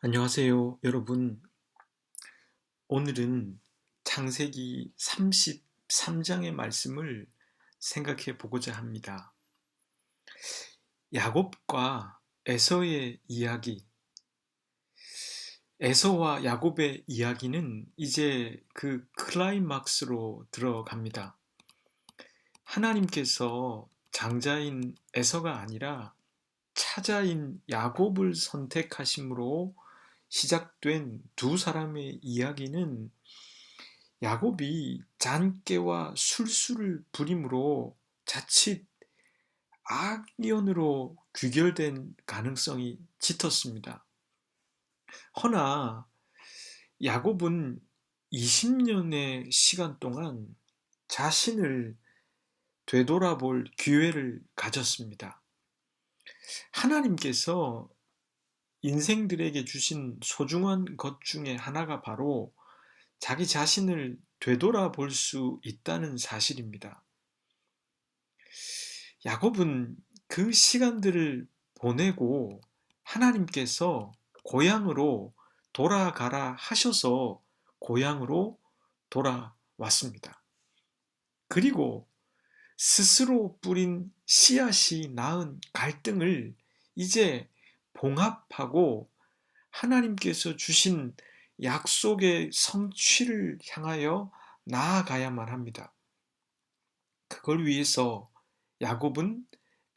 안녕하세요, 여러분. 오늘은 창세기 33장의 말씀을 생각해 보고자 합니다. 야곱과 에서의 이야기. 에서와 야곱의 이야기는 이제 그 클라이막스로 들어갑니다. 하나님께서 장자인 에서가 아니라 차자인 야곱을 선택하심으로 시작된 두 사람의 이야기는 야곱이 잔꾀와 술수를 부림으로 자칫 악연으로 귀결된 가능성이 짙었습니다. 허나 야곱은 20년의 시간 동안 자신을 되돌아볼 기회를 가졌습니다. 하나님께서 인생들에게 주신 소중한 것 중에 하나가 바로 자기 자신을 되돌아볼 수 있다는 사실입니다. 야곱은 그 시간들을 보내고 하나님께서 고향으로 돌아가라 하셔서 고향으로 돌아왔습니다. 그리고 스스로 뿌린 씨앗이 낳은 갈등을 이제 봉합하고 하나님께서 주신 약속의 성취를 향하여 나아가야만 합니다. 그걸 위해서 야곱은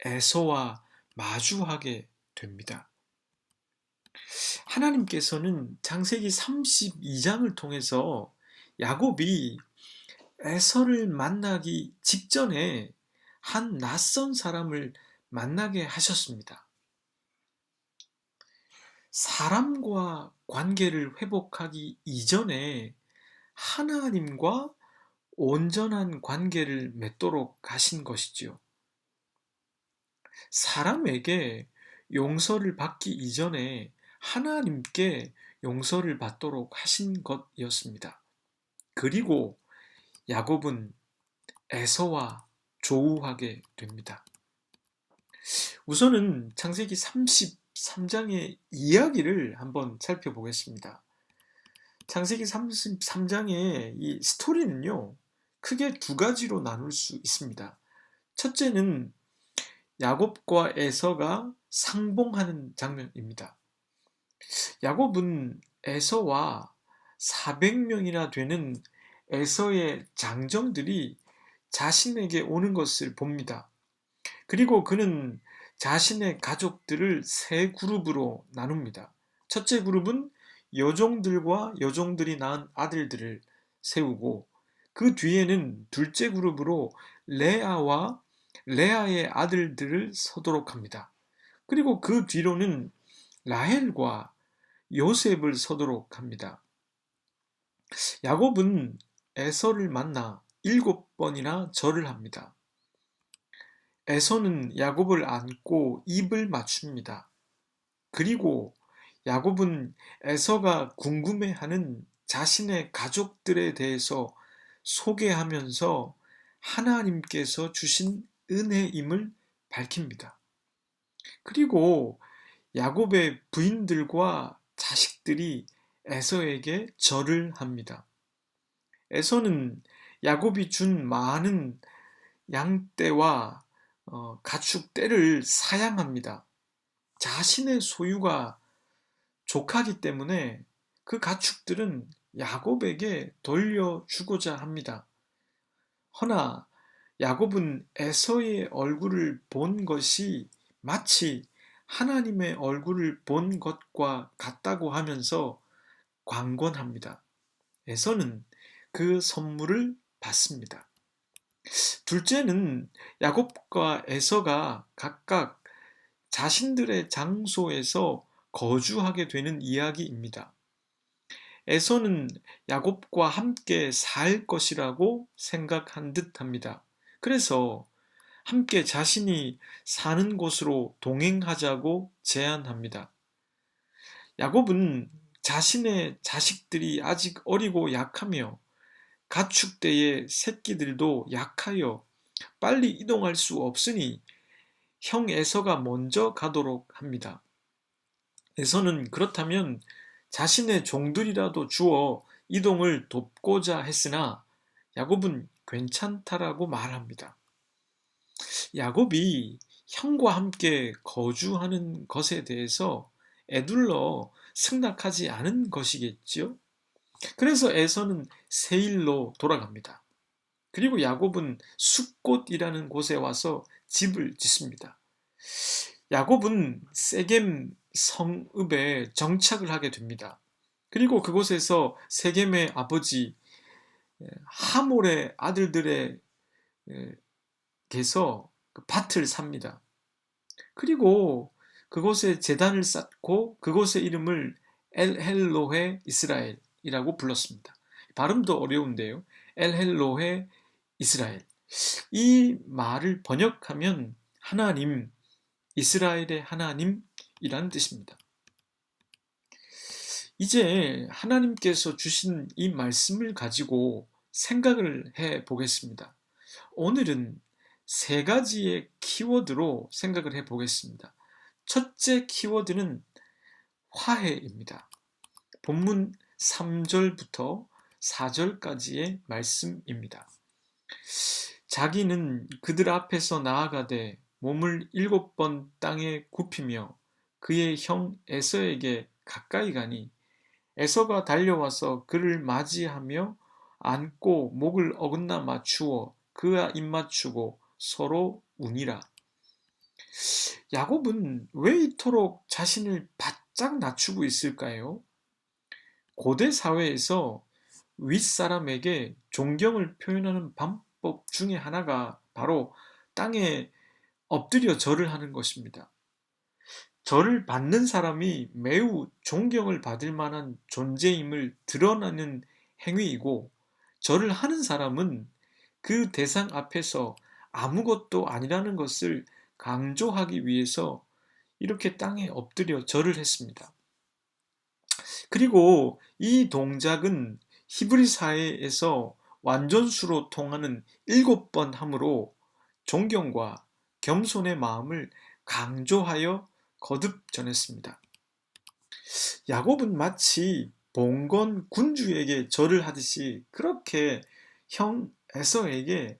에서와 마주하게 됩니다. 하나님께서는 창세기 32장을 통해서 야곱이 에서를 만나기 직전에 한 낯선 사람을 만나게 하셨습니다. 사람과 관계를 회복하기 이전에 하나님과 온전한 관계를 맺도록 하신 것이지요. 사람에게 용서를 받기 이전에 하나님께 용서를 받도록 하신 것이었습니다. 그리고 야곱은 에서와 조우하게 됩니다. 우선은 창세기 33장의 이야기를 한번 살펴보겠습니다. 창세기 33장의 이 스토리는요, 크게 두 가지로 나눌 수 있습니다. 첫째는 야곱과 에서가 상봉하는 장면입니다. 야곱은 에서와 400명이나 되는 에서의 장정들이 자신에게 오는 것을 봅니다. 그리고 그는 자신의 가족들을 세 그룹으로 나눕니다. 첫째 그룹은 여종들과 여종들이 낳은 아들들을 세우고, 그 뒤에는 둘째 그룹으로 레아와 레아의 아들들을 서도록 합니다. 그리고 그 뒤로는 라헬과 요셉을 서도록 합니다. 야곱은 에서를 만나 7번이나 절을 합니다. 에서는 야곱을 안고 입을 맞춥니다. 그리고 야곱은 에서가 궁금해하는 자신의 가족들에 대해서 소개하면서 하나님께서 주신 은혜임을 밝힙니다. 그리고 야곱의 부인들과 자식들이 에서에게 절을 합니다. 에서는 야곱이 준 많은 양떼와 가축떼를 사양합니다. 자신의 소유가 족하기 때문에 그 가축들은 야곱에게 돌려주고자 합니다. 허나 야곱은 에서의 얼굴을 본 것이 마치 하나님의 얼굴을 본 것과 같다고 하면서 광권합니다. 에서는 그 선물을 받습니다. 둘째는 야곱과 에서가 각각 자신들의 장소에서 거주하게 되는 이야기입니다. 에서는 야곱과 함께 살 것이라고 생각한 듯합니다. 그래서 함께 자신이 사는 곳으로 동행하자고 제안합니다. 야곱은 자신의 자식들이 아직 어리고 약하며 가축대의 새끼들도 약하여 빨리 이동할 수 없으니 형 에서가 먼저 가도록 합니다. 에서는 그렇다면 자신의 종들이라도 주어 이동을 돕고자 했으나 야곱은 괜찮다라고 말합니다. 야곱이 형과 함께 거주하는 것에 대해서 에둘러 승낙하지 않은 것이겠지요. 그래서 에서는 세일로 돌아갑니다. 그리고 야곱은 숫곳이라는 곳에 와서 집을 짓습니다. 야곱은 세겜 성읍에 정착을 하게 됩니다. 그리고 그곳에서 세겜의 아버지 하몰의 아들들에게서 그 밭을 삽니다. 그리고 그곳에 제단을 쌓고 그곳의 이름을 엘헬로헤 이스라엘이라고 불렀습니다. 발음도 어려운데요. 엘헬로헤 이스라엘. 이 말을 번역하면 하나님, 이스라엘의 하나님이라는 뜻입니다. 이제 하나님께서 주신 이 말씀을 가지고 생각을 해 보겠습니다. 오늘은 세 가지의 키워드로 생각을 해 보겠습니다. 첫째 키워드는 화해입니다. 본문 3절부터 4절까지의 말씀입니다. 자기는 그들 앞에서 나아가되 몸을 7번 땅에 굽히며 그의 형 에서에게 가까이 가니 에서가 달려와서 그를 맞이하며 안고 목을 어긋나 맞추어 그와 입맞추고 서로 우니라. 야곱은 왜 이토록 자신을 바짝 낮추고 있을까요? 고대 사회에서 윗사람에게 존경을 표현하는 방법 중에 하나가 바로 땅에 엎드려 절을 하는 것입니다. 절을 받는 사람이 매우 존경을 받을 만한 존재임을 드러내는 행위이고, 절을 하는 사람은 그 대상 앞에서 아무것도 아니라는 것을 강조하기 위해서 이렇게 땅에 엎드려 절을 했습니다. 그리고 이 동작은 히브리 사회에서 완전수로 통하는 7번 함으로 존경과 겸손의 마음을 강조하여 거듭 전했습니다. 야곱은 마치 봉건 군주에게 절을 하듯이 그렇게 형 에서에게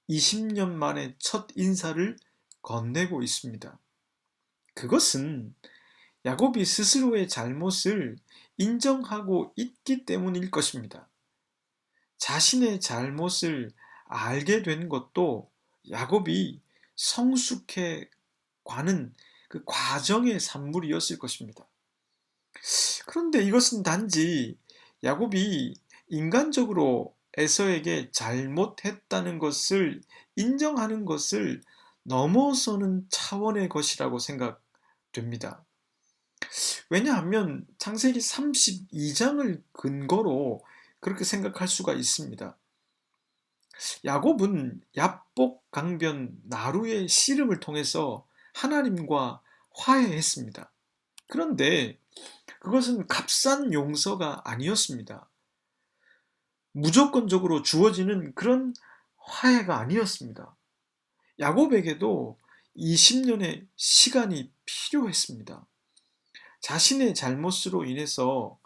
20년 만에 첫 인사를 건네고 있습니다. 그것은 야곱이 스스로의 잘못을 인정하고 있기 때문일 것입니다. 자신의 잘못을 알게 된 것도 야곱이 성숙해 가는 그 과정의 산물이었을 것입니다. 그런데 이것은 단지 야곱이 인간적으로 에서에게 잘못했다는 것을 인정하는 것을 넘어서는 차원의 것이라고 생각됩니다. 왜냐하면 창세기 32장을 근거로 그렇게 생각할 수가 있습니다. 야곱은 야복 강변 나루의 씨름을 통해서 하나님과 화해했습니다. 그런데 그것은 값싼 용서가 아니었습니다. 무조건적으로 주어지는 그런 화해가 아니었습니다. 야곱에게도 20년의 시간이 필요했습니다. 자신의 잘못으로 인해서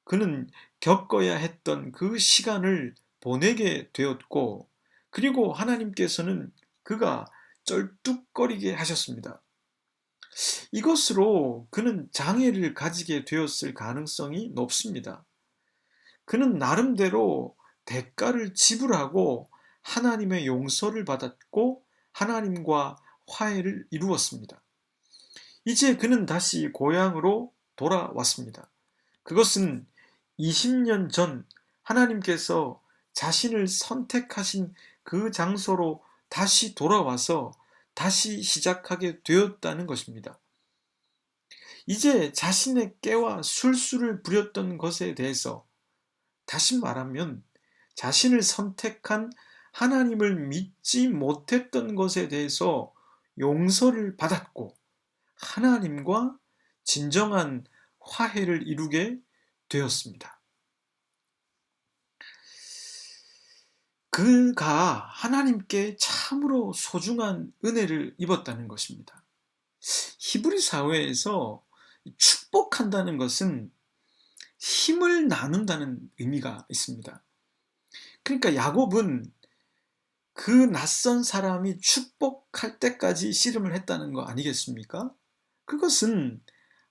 그는 겪어야 했던 그 시간을 보내게 되었고, 그리고 하나님께서는 그가 쩔뚝거리게 하셨습니다. 이것으로 그는 장애를 가지게 되었을 가능성이 높습니다. 그는 나름대로 대가를 지불하고 하나님의 용서를 받았고 하나님과 화해를 이루었습니다. 이제 그는 다시 고향으로 돌아왔습니다. 그것은 20년 전 하나님께서 자신을 선택하신 그 장소로 다시 돌아와서 다시 시작하게 되었다는 것입니다. 이제 자신의 깨와 술수를 부렸던 것에 대해서, 다시 말하면 자신을 선택한 하나님을 믿지 못했던 것에 대해서 용서를 받았고 하나님과 진정한 화해를 이루게 되었습니다. 그가 하나님께 참으로 소중한 은혜를 입었다는 것입니다. 히브리 사회에서 축복한다는 것은 힘을 나눈다는 의미가 있습니다. 그러니까 야곱은 그 낯선 사람이 축복할 때까지 씨름을 했다는 거 아니겠습니까? 그것은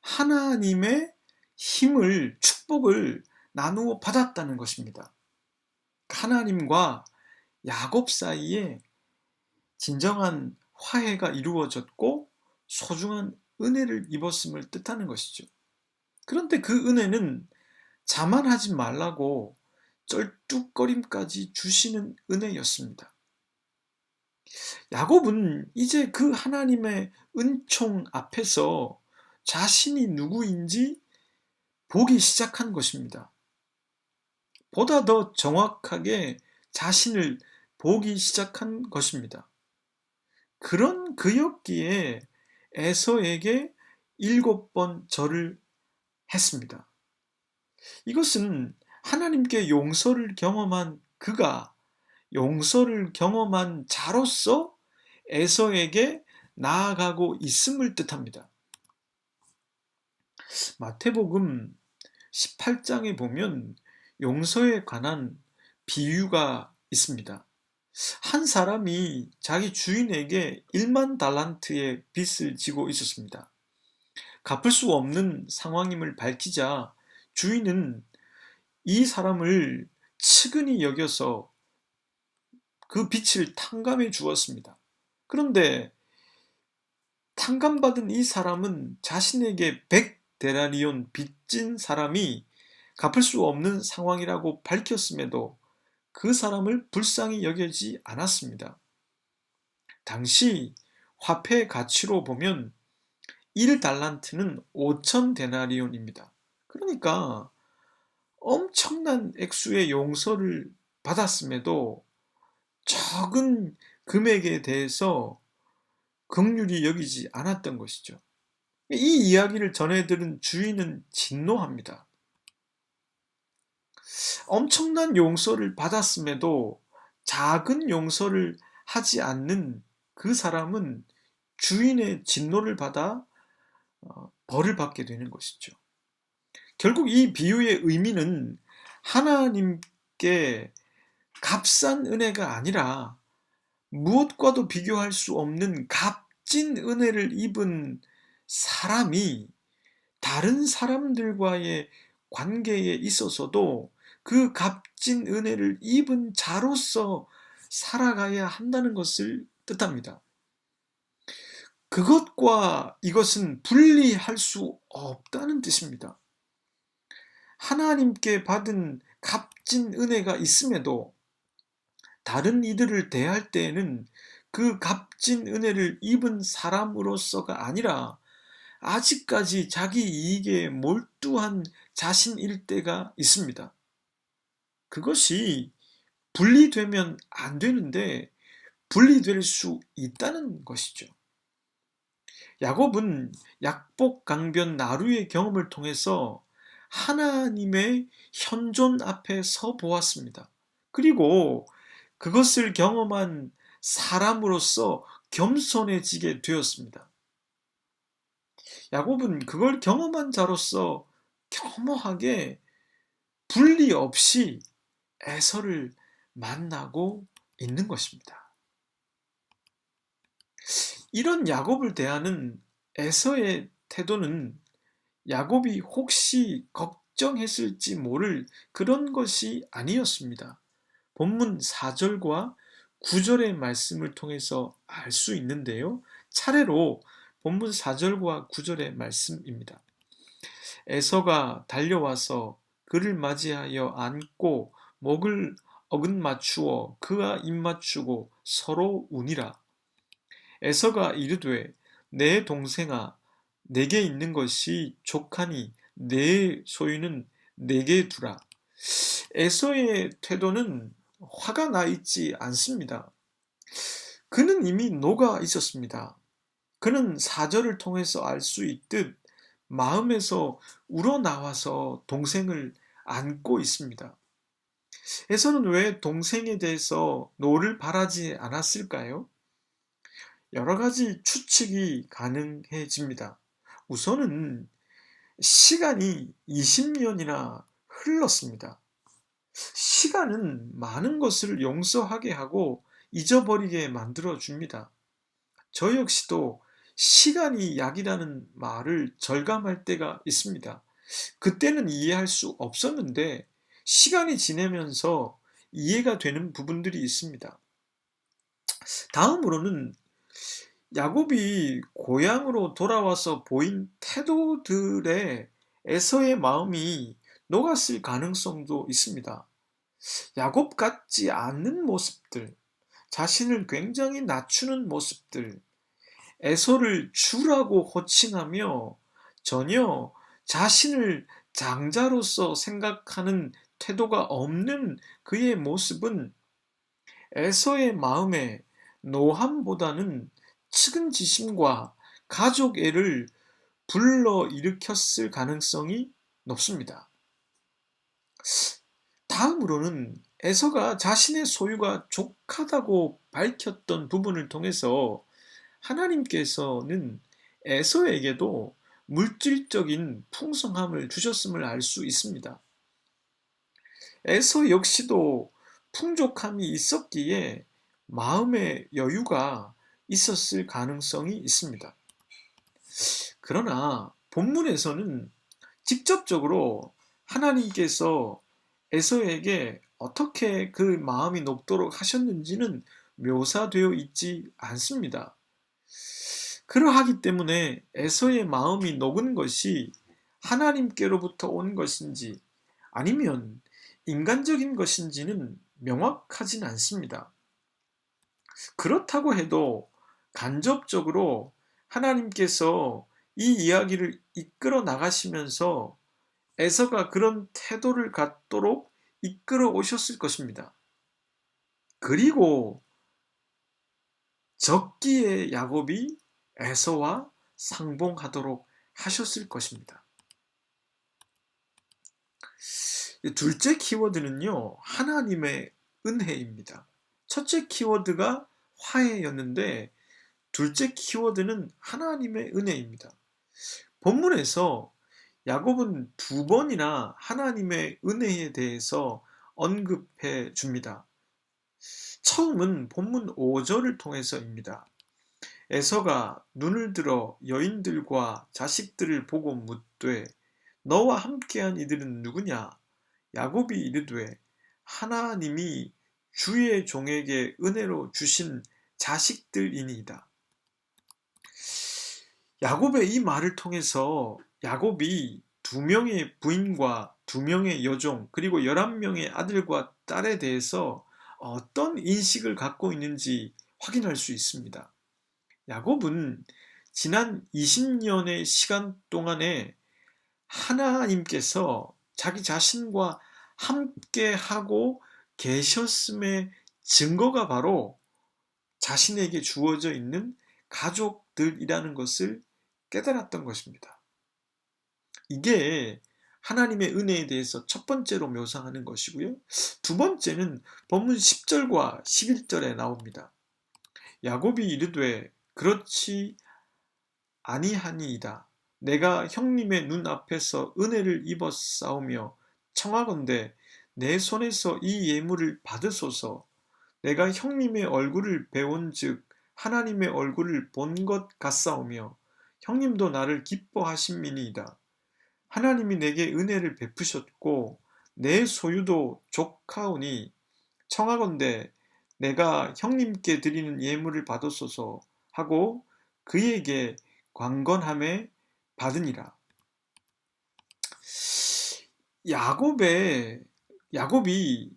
하나님의 힘을, 축복을 나누어 받았다는 것입니다. 하나님과 야곱 사이에 진정한 화해가 이루어졌고 소중한 은혜를 입었음을 뜻하는 것이죠. 그런데 그 은혜는 자만하지 말라고 쩔뚝거림까지 주시는 은혜였습니다. 야곱은 이제 그 하나님의 은총 앞에서 자신이 누구인지 보기 시작한 것입니다. 보다 더 정확하게 자신을 보기 시작한 것입니다. 그런 그였기에 에서에게 7번 절을 했습니다. 이것은 하나님께 용서를 경험한 그가 용서를 경험한 자로서 에서에게 나아가고 있음을 뜻합니다. 마태복음 18장에 보면 용서에 관한 비유가 있습니다. 한 사람이 자기 주인에게 1만 달란트의 빚을 지고 있었습니다. 갚을 수 없는 상황임을 밝히자 주인은 이 사람을 측은히 여겨서 그 빚을 탕감해 주었습니다. 그런데 탕감받은 이 사람은 자신에게 100데나리온 빚진 사람이 갚을 수 없는 상황이라고 밝혔음에도 그 사람을 불쌍히 여기지 않았습니다. 당시 화폐 가치로 보면 1달란트는 5,000데나리온입니다. 그러니까 엄청난 액수의 용서를 받았음에도 적은 금액에 대해서 긍휼히 여기지 않았던 것이죠. 이 이야기를 전해들은 주인은 진노합니다. 엄청난 용서를 받았음에도 작은 용서를 하지 않는 그 사람은 주인의 진노를 받아 벌을 받게 되는 것이죠. 결국 이 비유의 의미는 하나님께 값싼 은혜가 아니라 무엇과도 비교할 수 없는 값진 은혜를 입은 사람이 다른 사람들과의 관계에 있어서도 그 값진 은혜를 입은 자로서 살아가야 한다는 것을 뜻합니다. 그것과 이것은 분리할 수 없다는 뜻입니다. 하나님께 받은 값진 은혜가 있음에도 다른 이들을 대할 때에는 그 값진 은혜를 입은 사람으로서가 아니라 아직까지 자기 이익에 몰두한 자신일 때가 있습니다. 그것이 분리되면 안 되는데 분리될 수 있다는 것이죠. 야곱은 약복 강변 나루의 경험을 통해서 하나님의 현존 앞에 서 보았습니다. 그리고 그것을 경험한 사람으로서 겸손해지게 되었습니다. 야곱은 그걸 경험한 자로서 겸허하게 분리 없이 에서를 만나고 있는 것입니다. 이런 야곱을 대하는 에서의 태도는 야곱이 혹시 걱정했을지 모를 그런 것이 아니었습니다. 본문 4절과 9절의 말씀을 통해서 알 수 있는데요. 차례로 본문 4절과 9절의 말씀입니다. 에서가 달려와서 그를 맞이하여 안고 목을 어긋맞추어 그와 입맞추고 서로 우니라. 에서가 이르되 내 동생아 내게 있는 것이 족하니 내 소유는 내게 두라. 에서의 태도는 화가 나 있지 않습니다. 그는 이미 녹아 있었습니다. 그는 4절을 통해서 알 수 있듯 마음에서 우러나와서 동생을 안고 있습니다. 에서는 왜 동생에 대해서 노를 바라지 않았을까요? 여러 가지 추측이 가능해집니다. 우선은 시간이 20년이나 흘렀습니다. 시간은 많은 것을 용서하게 하고 잊어버리게 만들어 줍니다. 저 역시도 시간이 약이라는 말을 절감할 때가 있습니다. 그때는 이해할 수 없었는데 시간이 지나면서 이해가 되는 부분들이 있습니다. 다음으로는 야곱이 고향으로 돌아와서 보인 태도들에 에서의 마음이 녹았을 가능성도 있습니다. 야곱 같지 않는 모습들, 자신을 굉장히 낮추는 모습들, 에서를 주라고 호칭하며 전혀 자신을 장자로서 생각하는 태도가 없는 그의 모습은 에서의 마음에 노함보다는 측은지심과 가족애를 불러일으켰을 가능성이 높습니다. 다음으로는 에서가 자신의 소유가 족하다고 밝혔던 부분을 통해서 하나님께서는 에서에게도 물질적인 풍성함을 주셨음을 알 수 있습니다. 에서 역시도 풍족함이 있었기에 마음의 여유가 있었을 가능성이 있습니다. 그러나 본문에서는 직접적으로 하나님께서 에서에게 어떻게 그 마음이 녹도록 하셨는지는 묘사되어 있지 않습니다. 그러하기 때문에 에서의 마음이 녹은 것이 하나님께로부터 온 것인지 아니면 인간적인 것인지는 명확하진 않습니다. 그렇다고 해도 간접적으로 하나님께서 이 이야기를 이끌어 나가시면서 에서가 그런 태도를 갖도록 이끌어 오셨을 것입니다. 그리고 적기에 야곱이 에서와 상봉하도록 하셨을 것입니다. 둘째 키워드는요, 하나님의 은혜입니다. 첫째 키워드가 화해였는데 둘째 키워드는 하나님의 은혜입니다. 본문에서 야곱은 두 번이나 하나님의 은혜에 대해서 언급해 줍니다. 처음은 본문 5절을 통해서입니다. 에서가 눈을 들어 여인들과 자식들을 보고 묻되 너와 함께한 이들은 누구냐? 야곱이 이르되 하나님이 주의 종에게 은혜로 주신 자식들이니이다. 야곱의 이 말을 통해서 야곱이 2명의 부인과 2명의 여종 그리고 11명의 아들과 딸에 대해서 어떤 인식을 갖고 있는지 확인할 수 있습니다. 야곱은 지난 20년의 시간 동안에 하나님께서 자기 자신과 함께하고 계셨음의 증거가 바로 자신에게 주어져 있는 가족들이라는 것을 깨달았던 것입니다. 이게 하나님의 은혜에 대해서 첫 번째로 묘사하는 것이고요. 두 번째는 본문 10절과 11절에 나옵니다. 야곱이 이르되 그렇지 아니하니이다. 내가 형님의 눈앞에서 은혜를 입었사오며 청하건대 내 손에서 이 예물을 받으소서. 내가 형님의 얼굴을 배운즉 하나님의 얼굴을 본 것 같사오며 형님도 나를 기뻐하심이니이다. 하나님이 내게 은혜를 베푸셨고 내 소유도 족하오니 청하건대 내가 형님께 드리는 예물을 받으소서 하고 그에게 관건함에 받으니라. 야곱이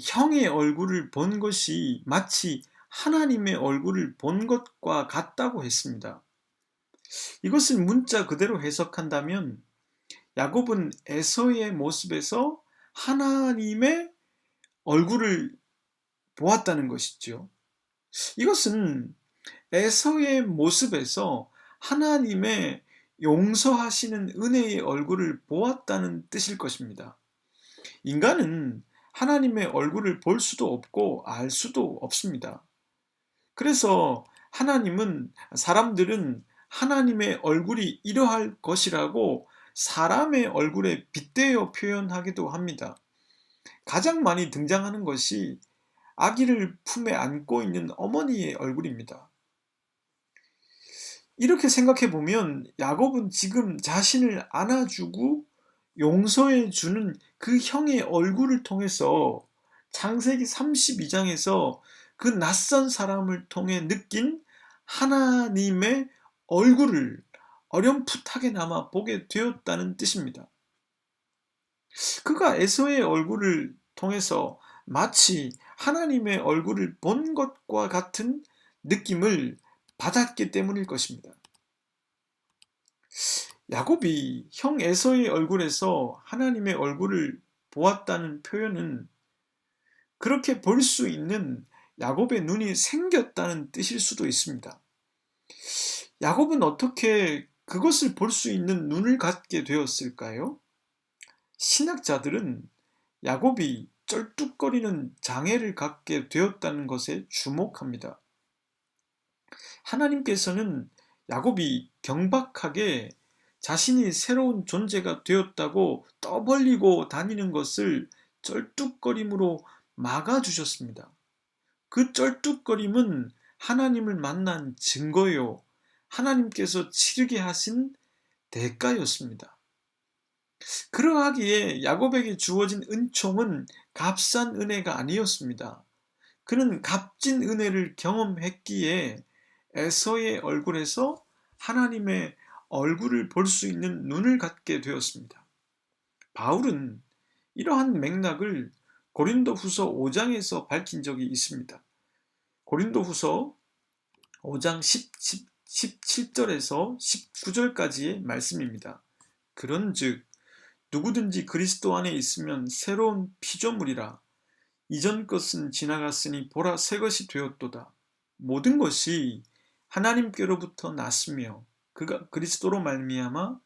형의 얼굴을 본 것이 마치 하나님의 얼굴을 본 것과 같다고 했습니다. 이것을 문자 그대로 해석한다면 야곱은 에서의 모습에서 하나님의 얼굴을 보았다는 것이죠. 이것은 에서의 모습에서 하나님의 용서하시는 은혜의 얼굴을 보았다는 뜻일 것입니다. 인간은 하나님의 얼굴을 볼 수도 없고 알 수도 없습니다. 그래서 사람들은 하나님의 얼굴이 이러할 것이라고 사람의 얼굴에 빗대어 표현하기도 합니다. 가장 많이 등장하는 것이 아기를 품에 안고 있는 어머니의 얼굴입니다. 이렇게 생각해 보면 야곱은 지금 자신을 안아주고 용서해 주는 그 형의 얼굴을 통해서 창세기 32장에서 그 낯선 사람을 통해 느낀 하나님의 얼굴을 어렴풋하게나마 보게 되었다는 뜻입니다. 그가 에서의 얼굴을 통해서 마치 하나님의 얼굴을 본 것과 같은 느낌을 받았기 때문일 것입니다. 야곱이 형 에서의 얼굴에서 하나님의 얼굴을 보았다는 표현은 그렇게 볼 수 있는 야곱의 눈이 생겼다는 뜻일 수도 있습니다. 야곱은 어떻게 그것을 볼 수 있는 눈을 갖게 되었을까요? 신학자들은 야곱이 쩔뚝거리는 장애를 갖게 되었다는 것에 주목합니다. 하나님께서는 야곱이 경박하게 자신이 새로운 존재가 되었다고 떠벌리고 다니는 것을 쩔뚝거림으로 막아주셨습니다. 그 쩔뚝거림은 하나님을 만난 증거요, 하나님께서 치르게 하신 대가였습니다. 그러하기에 야곱에게 주어진 은총은 값싼 은혜가 아니었습니다. 그는 값진 은혜를 경험했기에 에서의 얼굴에서 하나님의 얼굴을 볼 수 있는 눈을 갖게 되었습니다. 바울은 이러한 맥락을 고린도후서 5장에서 밝힌 적이 있습니다. 고린도후서 5장 17절에서 19절까지의 말씀입니다. 그런즉 누구든지 그리스도 안에 있으면 새로운 피조물이라. 이전 것은 지나갔으니 보라 새 것이 되었도다. 모든 것이 하나님께로부터 났으며 그가 그리스도로 말미암아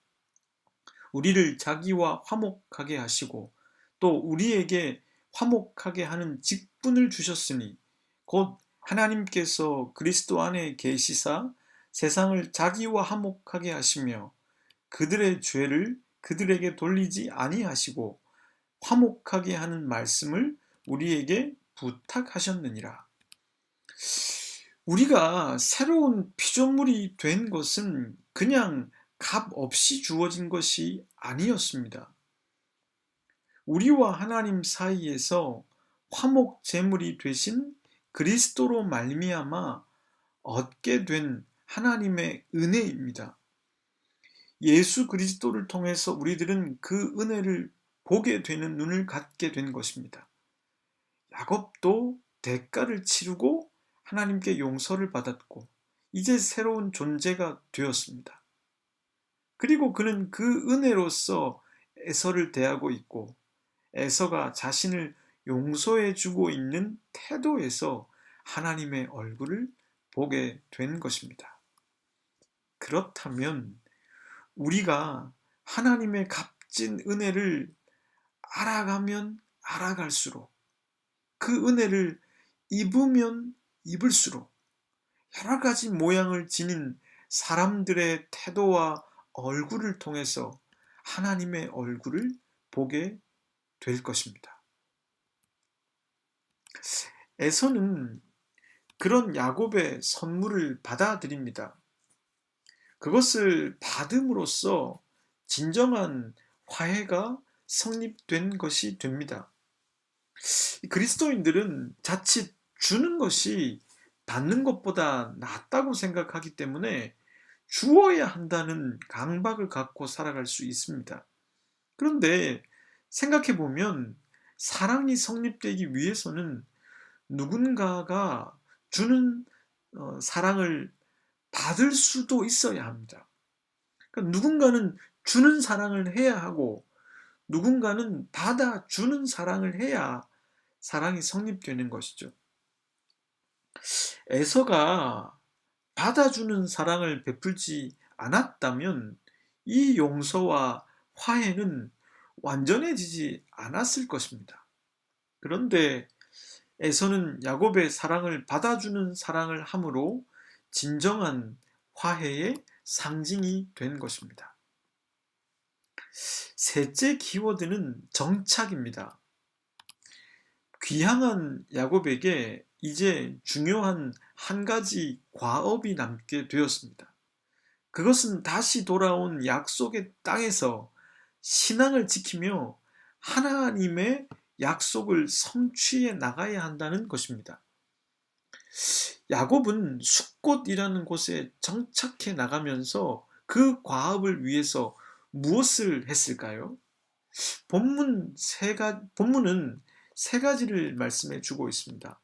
우리를 자기와 화목하게 하시고 또 우리에게 화목하게 하는 직분을 주셨으니 곧 하나님께서 그리스도 안에 계시사 세상을 자기와 화목하게 하시며 그들의 죄를 그들에게 돌리지 아니하시고 화목하게 하는 말씀을 우리에게 부탁하셨느니라. 우리가 새로운 피조물이 된 것은 그냥 값 없이 주어진 것이 아니었습니다. 우리와 하나님 사이에서 화목 제물이 되신 그리스도로 말미암아 얻게 된 하나님의 은혜입니다. 예수 그리스도를 통해서 우리들은 그 은혜를 보게 되는 눈을 갖게 된 것입니다. 야곱도 대가를 치르고 하나님께 용서를 받았고 이제 새로운 존재가 되었습니다. 그리고 그는 그 은혜로서 에서를 대하고 있고 에서가 자신을 용서해 주고 있는 태도에서 하나님의 얼굴을 보게 된 것입니다. 그렇다면 우리가 하나님의 값진 은혜를 알아가면 알아갈수록 그 은혜를 입으면 입을수록 여러 가지 모양을 지닌 사람들의 태도와 얼굴을 통해서 하나님의 얼굴을 보게 될 것입니다. 에서는 그런 야곱의 선물을 받아들입니다. 그것을 받음으로써 진정한 화해가 성립된 것이 됩니다. 그리스도인들은 자칫 주는 것이 받는 것보다 낫다고 생각하기 때문에 주어야 한다는 강박을 갖고 살아갈 수 있습니다. 그런데 생각해 보면 사랑이 성립되기 위해서는 누군가가 주는 사랑을 받을 수도 있어야 합니다. 그러니까 누군가는 주는 사랑을 해야 하고 누군가는 받아주는 사랑을 해야 사랑이 성립되는 것이죠. 에서가 받아주는 사랑을 베풀지 않았다면 이 용서와 화해는 완전해지지 않았을 것입니다. 그런데 에서는 야곱의 사랑을 받아주는 사랑을 함으로 진정한 화해의 상징이 된 것입니다. 셋째 키워드는 정착입니다. 귀향한 야곱에게 이제 중요한 한 가지 과업이 남게 되었습니다. 그것은 다시 돌아온 약속의 땅에서 신앙을 지키며 하나님의 약속을 성취해 나가야 한다는 것입니다. 야곱은 숫곳이라는 곳에 정착해 나가면서 그 과업을 위해서 무엇을 했을까요? 본문은 세 가지를 말씀해 주고 있습니다.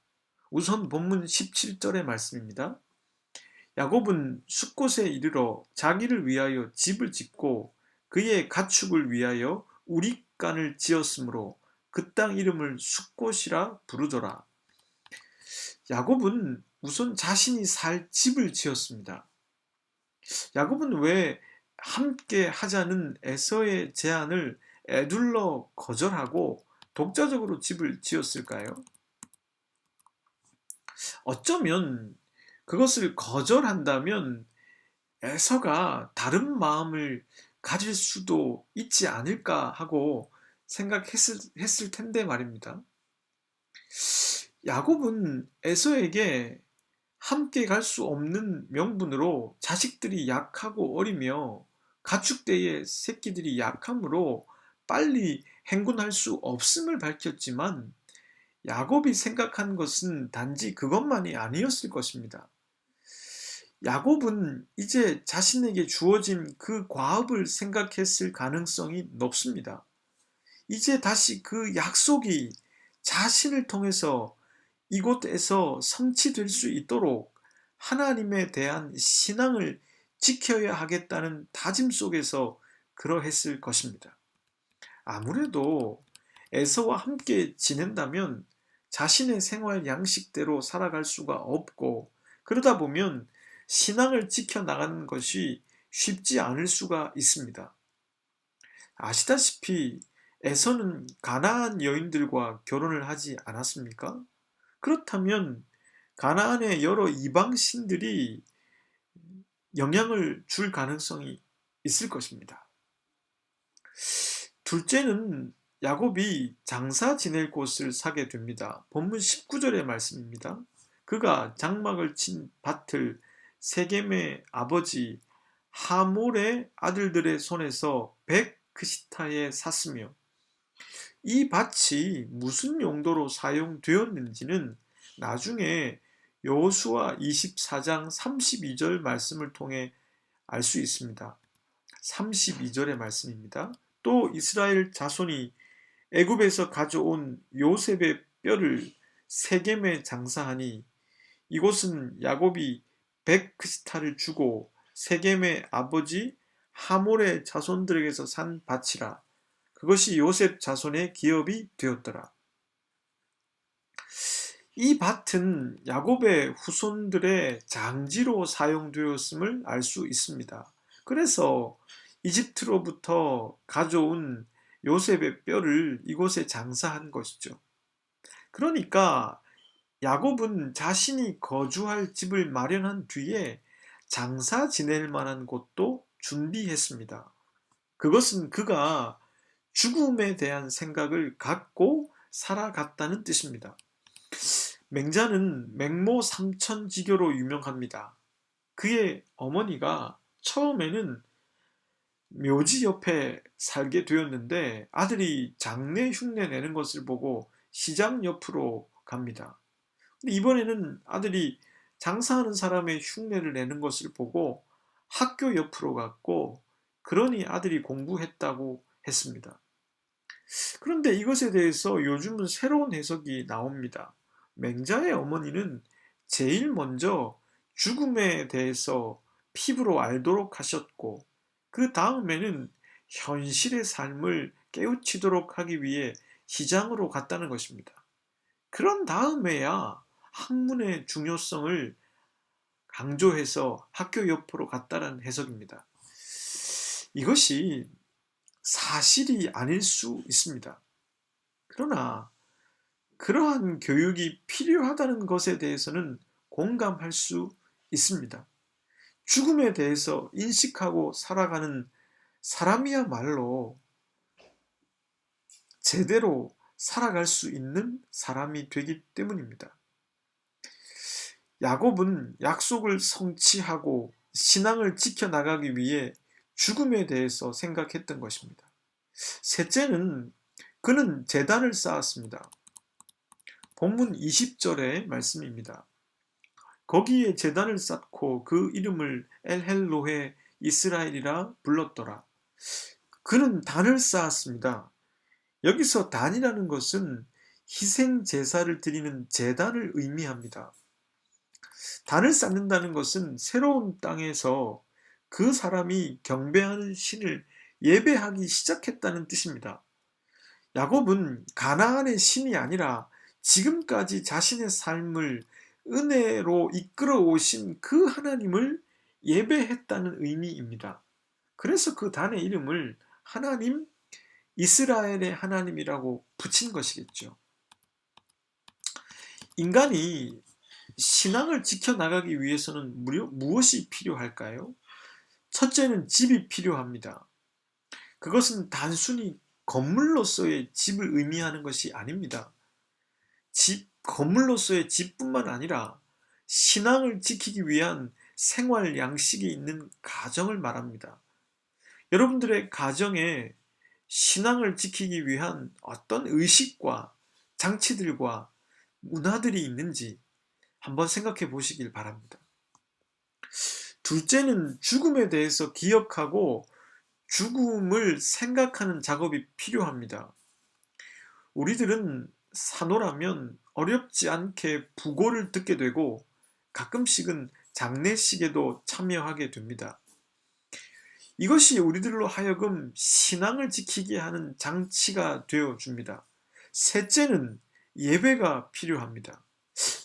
우선 본문 17절의 말씀입니다. 야곱은 숫곳에 이르러 자기를 위하여 집을 짓고 그의 가축을 위하여 우릿간을 지었으므로 그 땅 이름을 숫곳이라 부르더라. 야곱은 우선 자신이 살 집을 지었습니다. 야곱은 왜 함께 하자는 에서의 제안을 에둘러 거절하고 독자적으로 집을 지었을까요? 어쩌면 그것을 거절한다면 에서가 다른 마음을 가질 수도 있지 않을까 하고 생각했을 텐데 말입니다. 야곱은 에서에게 함께 갈 수 없는 명분으로 자식들이 약하고 어리며 가축대의 새끼들이 약하므로 빨리 행군할 수 없음을 밝혔지만 야곱이 생각한 것은 단지 그것만이 아니었을 것입니다. 야곱은 이제 자신에게 주어진 그 과업을 생각했을 가능성이 높습니다. 이제 다시 그 약속이 자신을 통해서 이곳에서 성취될 수 있도록 하나님에 대한 신앙을 지켜야 하겠다는 다짐 속에서 그러했을 것입니다. 아무래도 에서와 함께 지낸다면 자신의 생활 양식대로 살아갈 수가 없고 그러다 보면 신앙을 지켜나가는 것이 쉽지 않을 수가 있습니다. 아시다시피 에서는 가나안 여인들과 결혼을 하지 않았습니까? 그렇다면 가나안의 여러 이방 신들이 영향을 줄 가능성이 있을 것입니다. 둘째는 야곱이 장사 지낼 곳을 사게 됩니다. 본문 19절의 말씀입니다. 그가 장막을 친 밭을 세겜의 아버지 하몰의 아들들의 손에서 백크시타에 샀으며 이 밭이 무슨 용도로 사용되었는지는 나중에 여호수아 24장 32절 말씀을 통해 알 수 있습니다. 32절의 말씀입니다. 또 이스라엘 자손이 애굽에서 가져온 요셉의 뼈를 세겜에 장사하니 이곳은 야곱이 백크시타를 주고 세겜의 아버지 하몰의 자손들에게서 산 밭이라. 그것이 요셉 자손의 기업이 되었더라. 이 밭은 야곱의 후손들의 장지로 사용되었음을 알 수 있습니다. 그래서 이집트로부터 가져온 요셉의 뼈를 이곳에 장사한 것이죠. 그러니까 야곱은 자신이 거주할 집을 마련한 뒤에 장사 지낼 만한 곳도 준비했습니다. 그것은 그가 죽음에 대한 생각을 갖고 살아갔다는 뜻입니다. 맹자는 맹모 삼천지교로 유명합니다. 그의 어머니가 처음에는 묘지 옆에 살게 되었는데 아들이 장례 흉내 내는 것을 보고 시장 옆으로 갑니다. 근데 이번에는 아들이 장사하는 사람의 흉내를 내는 것을 보고 학교 옆으로 갔고 그러니 아들이 공부했다고 했습니다. 그런데 이것에 대해서 요즘은 새로운 해석이 나옵니다. 맹자의 어머니는 제일 먼저 죽음에 대해서 피부로 알도록 하셨고 그 다음에는 현실의 삶을 깨우치도록 하기 위해 시장으로 갔다는 것입니다. 그런 다음에야 학문의 중요성을 강조해서 학교 옆으로 갔다는 해석입니다. 이것이 사실이 아닐 수 있습니다. 그러나 그러한 교육이 필요하다는 것에 대해서는 공감할 수 있습니다. 죽음에 대해서 인식하고 살아가는 사람이야말로 제대로 살아갈 수 있는 사람이 되기 때문입니다. 야곱은 약속을 성취하고 신앙을 지켜나가기 위해 죽음에 대해서 생각했던 것입니다. 셋째는 그는 제단을 쌓았습니다. 본문 20절의 말씀입니다. 거기에 제단을 쌓고 그 이름을 엘헬로헤 이스라엘이라 불렀더라. 그는 단을 쌓았습니다. 여기서 단이라는 것은 희생 제사를 드리는 제단을 의미합니다. 단을 쌓는다는 것은 새로운 땅에서 그 사람이 경배하는 신을 예배하기 시작했다는 뜻입니다. 야곱은 가나안의 신이 아니라 지금까지 자신의 삶을 은혜로 이끌어 오신 그 하나님을 예배했다는 의미입니다. 그래서 그 단의 이름을 하나님, 이스라엘의 하나님이라고 붙인 것이겠죠. 인간이 신앙을 지켜나가기 위해서는 무엇이 필요할까요? 첫째는 집이 필요합니다. 그것은 단순히 건물로서의 집을 의미하는 것이 아닙니다. 건물로서의 집뿐만 아니라 신앙을 지키기 위한 생활 양식이 있는 가정을 말합니다. 여러분들의 가정에 신앙을 지키기 위한 어떤 의식과 장치들과 문화들이 있는지 한번 생각해 보시길 바랍니다. 둘째는 죽음에 대해서 기억하고 죽음을 생각하는 작업이 필요합니다. 우리들은 산호라면 어렵지 않게 부고를 듣게 되고 가끔씩은 장례식에도 참여하게 됩니다. 이것이 우리들로 하여금 신앙을 지키게 하는 장치가 되어 줍니다. 셋째는 예배가 필요합니다.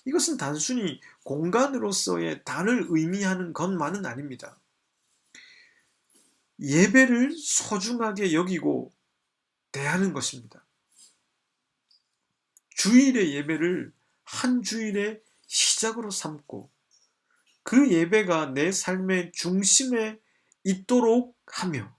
이것은 단순히 공간으로서의 단을 의미하는 것만은 아닙니다. 예배를 소중하게 여기고 대하는 것입니다. 주일의 예배를 한 주일의 시작으로 삼고 그 예배가 내 삶의 중심에 있도록 하며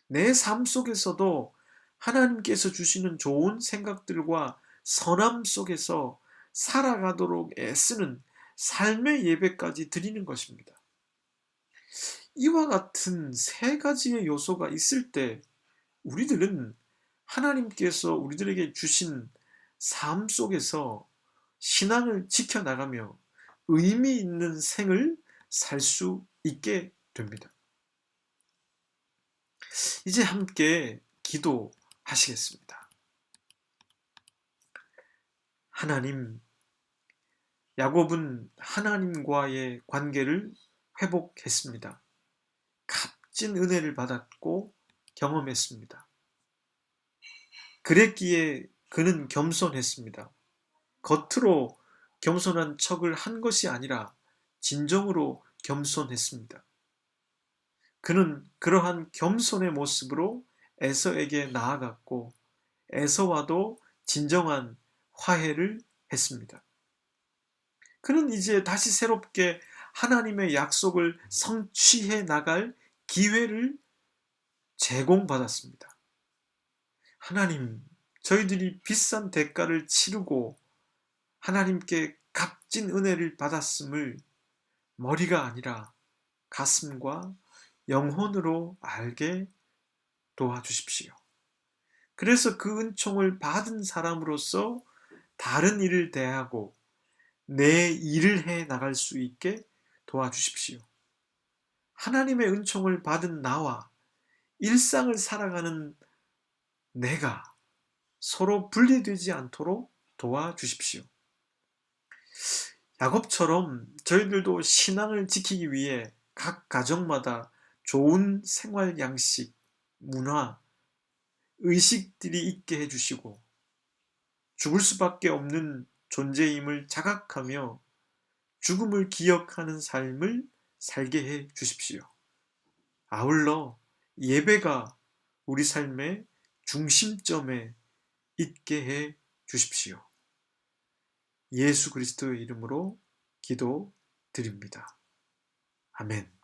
내 삶 속에서도 하나님께서 주시는 좋은 생각들과 선함 속에서 살아가도록 애쓰는 삶의 예배까지 드리는 것입니다. 이와 같은 세 가지의 요소가 있을 때 우리들은 하나님께서 우리들에게 주신 삶 속에서 신앙을 지켜나가며 의미 있는 생을 살 수 있게 됩니다. 이제 함께 기도하시겠습니다. 하나님, 야곱은 하나님과의 관계를 회복했습니다. 값진 은혜를 받았고 경험했습니다. 그랬기에 그는 겸손했습니다. 겉으로 겸손한 척을 한 것이 아니라 진정으로 겸손했습니다. 그는 그러한 겸손의 모습으로 에서에게 나아갔고 에서와도 진정한 화해를 했습니다. 그는 이제 다시 새롭게 하나님의 약속을 성취해 나갈 기회를 제공받았습니다. 하나님, 저희들이 비싼 대가를 치르고 하나님께 값진 은혜를 받았음을 머리가 아니라 가슴과 영혼으로 알게 도와주십시오. 그래서 그 은총을 받은 사람으로서 다른 일을 대하고 내 일을 해 나갈 수 있게 도와주십시오. 하나님의 은총을 받은 나와 일상을 살아가는 내가 서로 분리되지 않도록 도와주십시오. 야곱처럼 저희들도 신앙을 지키기 위해 각 가정마다 좋은 생활 양식, 문화, 의식들이 있게 해주시고 죽을 수밖에 없는 존재임을 자각하며 죽음을 기억하는 삶을 살게 해 주십시오. 아울러 예배가 우리 삶의 중심점에 있게 해 주십시오. 예수 그리스도의 이름으로 기도드립니다. 아멘.